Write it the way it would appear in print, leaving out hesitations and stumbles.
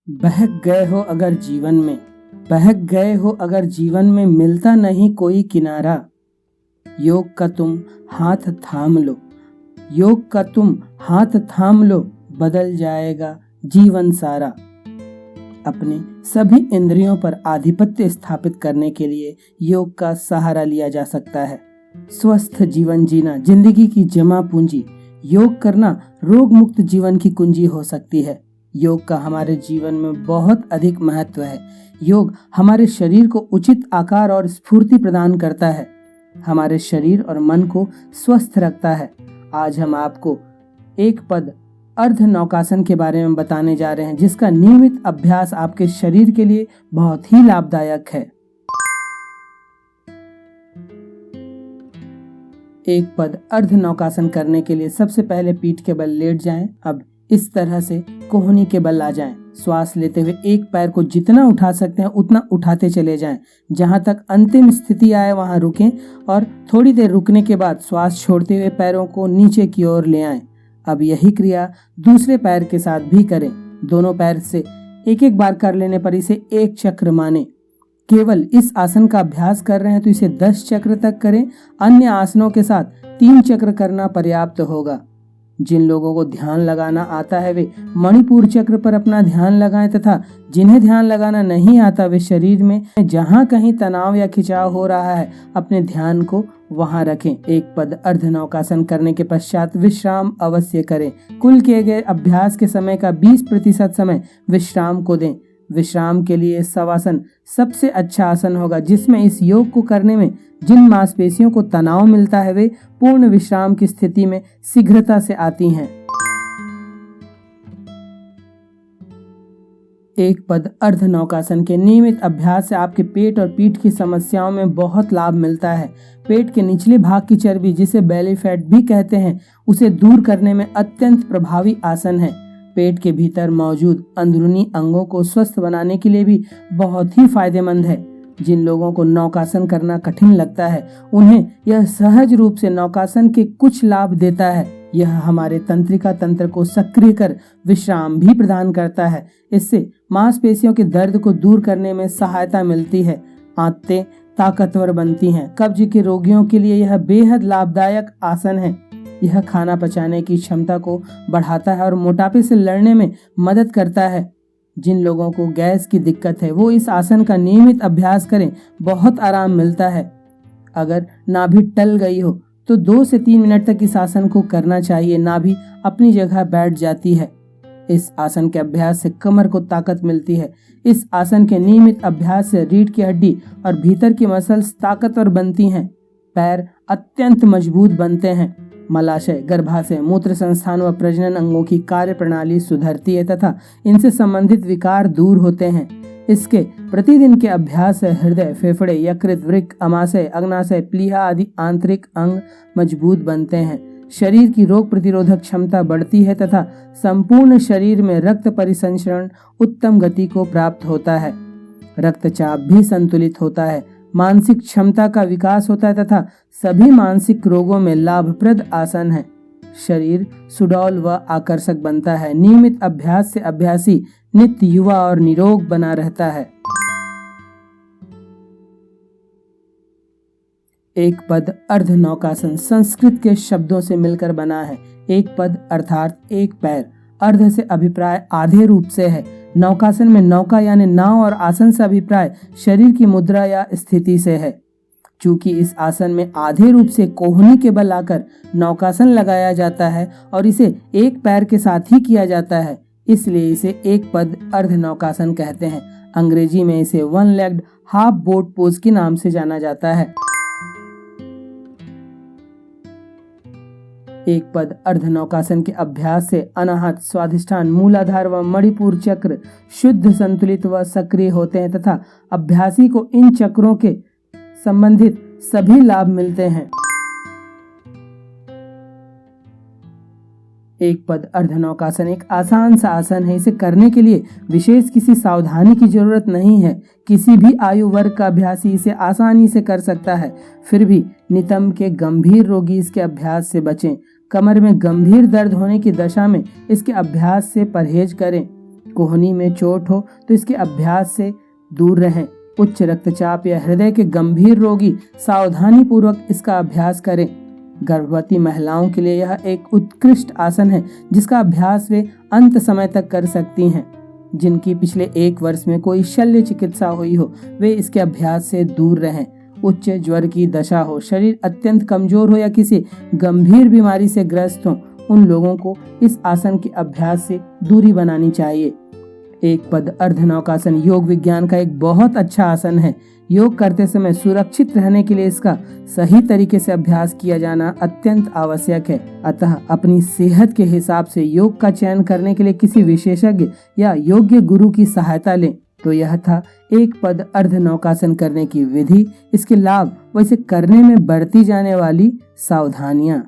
बहक गए हो अगर जीवन में, बहक गए हो अगर जीवन में, मिलता नहीं कोई किनारा। योग का तुम हाथ थाम लो, योग का तुम हाथ थाम लो, बदल जाएगा जीवन सारा। अपने सभी इंद्रियों पर आधिपत्य स्थापित करने के लिए योग का सहारा लिया जा सकता है। स्वस्थ जीवन जीना जिंदगी की जमा पूंजी, योग करना रोग मुक्त जीवन की कुंजी हो सकती है। योग का हमारे जीवन में बहुत अधिक महत्व है। योग हमारे शरीर को उचित आकार और स्फूर्ति प्रदान करता है, हमारे शरीर और मन को स्वस्थ रखता है। आज हम आपको एक पद अर्ध नौकासन के बारे में बताने जा रहे हैं, जिसका नियमित अभ्यास आपके शरीर के लिए बहुत ही लाभदायक है। एक पद अर्ध नौकासन करने के लिए सबसे पहले पीठ के बल लेट जाएं। अब इस तरह से कोहनी के बल आ जाएं। श्वास लेते हुए एक पैर को जितना उठा सकते हैं उतना उठाते चले जाएं। जहां तक अंतिम स्थिति आए वहां रुकें और थोड़ी देर रुकने के बाद श्वास छोड़ते हुए पैरों को नीचे की ओर ले आएं। अब यही क्रिया दूसरे पैर के साथ भी करें। दोनों पैर से एक एक बार कर लेने पर इसे एक चक्र माने। केवल इस आसन का अभ्यास कर रहे हैं तो इसे 10 चक्र तक करें। अन्य आसनों के साथ 3 चक्र करना पर्याप्त होगा। जिन लोगों को ध्यान लगाना आता है वे मणिपुर चक्र पर अपना ध्यान लगाएं, तथा जिन्हें ध्यान लगाना नहीं आता वे शरीर में जहां कहीं तनाव या खिंचाव हो रहा है अपने ध्यान को वहां रखें। एक पद अर्ध नौकासन करने के पश्चात विश्राम अवश्य करें। कुल किए गए अभ्यास के समय का 20% समय विश्राम को दें। विश्राम के लिए शवासन सबसे अच्छा आसन होगा, जिसमें इस योग को करने में जिन मांसपेशियों को तनाव मिलता है वे पूर्ण विश्राम की स्थिति में शीघ्रता से आती हैं। एक पद अर्ध नौकासन के नियमित अभ्यास से आपके पेट और पीठ की समस्याओं में बहुत लाभ मिलता है। पेट के निचले भाग की चर्बी, जिसे बेली फैट भी कहते हैं, उसे दूर करने में अत्यंत प्रभावी आसन है। पेट के भीतर मौजूद अंदरूनी अंगों को स्वस्थ बनाने के लिए भी बहुत ही फायदेमंद है। जिन लोगों को नौकासन करना कठिन लगता है उन्हें यह सहज रूप से नौकासन के कुछ लाभ देता है। यह हमारे तंत्रिका तंत्र को सक्रिय कर विश्राम भी प्रदान करता है। इससे मांसपेशियों के दर्द को दूर करने में सहायता मिलती है। आंतें ताकतवर बनती हैं। कब्ज के रोगियों के लिए यह बेहद लाभदायक आसन है। यह खाना पचाने की क्षमता को बढ़ाता है और मोटापे से लड़ने में मदद करता है। जिन लोगों को गैस की दिक्कत है वो इस आसन का नियमित अभ्यास करें, बहुत आराम मिलता है। अगर नाभि टल गई हो तो 2 से 3 मिनट तक इस आसन को करना चाहिए। नाभि अपनी जगह बैठ जाती है। इस आसन के अभ्यास से कमर को ताकत मिलती है। इस आसन के नियमित अभ्यास से रीढ़ की हड्डी और भीतर की मसल्स ताकतवर बनती हैं। पैर अत्यंत मजबूत बनते हैं। मलाशय, गर्भाशय, मूत्र संस्थान व प्रजनन अंगों की कार्य प्रणाली सुधरती है तथा इनसे संबंधित विकार दूर होते हैं। इसके प्रतिदिन के अभ्यास से हृदय, फेफड़े, यकृत, वृक्क, अमाशय, अग्नाशय, प्लीहा आदि आंतरिक अंग मजबूत बनते हैं। शरीर की रोग प्रतिरोधक क्षमता बढ़ती है तथा संपूर्ण शरीर में रक्त परिसंचरण उत्तम गति को प्राप्त होता है। रक्तचाप भी संतुलित होता है। मानसिक क्षमता का विकास होता है तथा सभी मानसिक रोगों में लाभप्रद आसन है। शरीर सुडौल व आकर्षक बनता है। नियमित अभ्यास से अभ्यासी नित्य युवा और निरोग बना रहता है। एक पद अर्ध नौकासन संस्कृत के शब्दों से मिलकर बना है। एक पद अर्थात एक पैर, अर्ध से अभिप्राय आधे रूप से है। नौकासन में नौका यानी नाव और आसन से अभिप्राय शरीर की मुद्रा या स्थिति से है। चूंकि इस आसन में आधे रूप से कोहनी के बल आकर नौकासन लगाया जाता है और इसे एक पैर के साथ ही किया जाता है, इसलिए इसे एक पद अर्ध नौकासन कहते हैं। अंग्रेजी में इसे one legged half boat pose के नाम से जाना जाता है। एक पद अर्ध नौकासन के अभ्यास से अनाहत, स्वाधिष्ठान, मूलाधार व मणिपुर चक्र शुद्ध, संतुलित व सक्रिय होते हैं तथा अभ्यासी को इन चक्रों के संबंधित सभी लाभ मिलते हैं। एक पद अर्ध नौकासन एक आसान सा आसन है। इसे करने के लिए विशेष किसी सावधानी की जरूरत नहीं है। किसी भी आयु वर्ग का अभ्यासी इसे आसानी से कर सकता है। फिर भी नितंब के गंभीर रोगी इसके अभ्यास से बचें। कमर में गंभीर दर्द होने की दशा में इसके अभ्यास से परहेज करें। कोहनी में चोट हो तो इसके अभ्यास से दूर रहें। उच्च रक्तचाप या हृदय के गंभीर रोगी सावधानी पूर्वक इसका अभ्यास करें। गर्भवती महिलाओं के लिए यह एक उत्कृष्ट आसन है जिसका अभ्यास वे अंत समय तक कर सकती हैं। जिनकी पिछले 1 वर्ष में कोई शल्य चिकित्सा हुई हो वे इसके अभ्यास से दूर रहें। उच्च ज्वर की दशा हो, शरीर अत्यंत कमजोर हो या किसी गंभीर बीमारी से ग्रस्त हो, उन लोगों को इस आसन के अभ्यास से दूरी बनानी चाहिए। एक पद अर्धनौकासन योग विज्ञान का एक बहुत अच्छा आसन है। योग करते समय सुरक्षित रहने के लिए इसका सही तरीके से अभ्यास किया जाना अत्यंत आवश्यक है। अतः अपनी सेहत के हिसाब से योग का चयन करने के लिए किसी विशेषज्ञ या योग्य गुरु की सहायता लें। तो यह था एक पद अर्धनौकासन करने की विधि, इसके लाभ व इसे करने में बरती जाने वाली सावधानियां।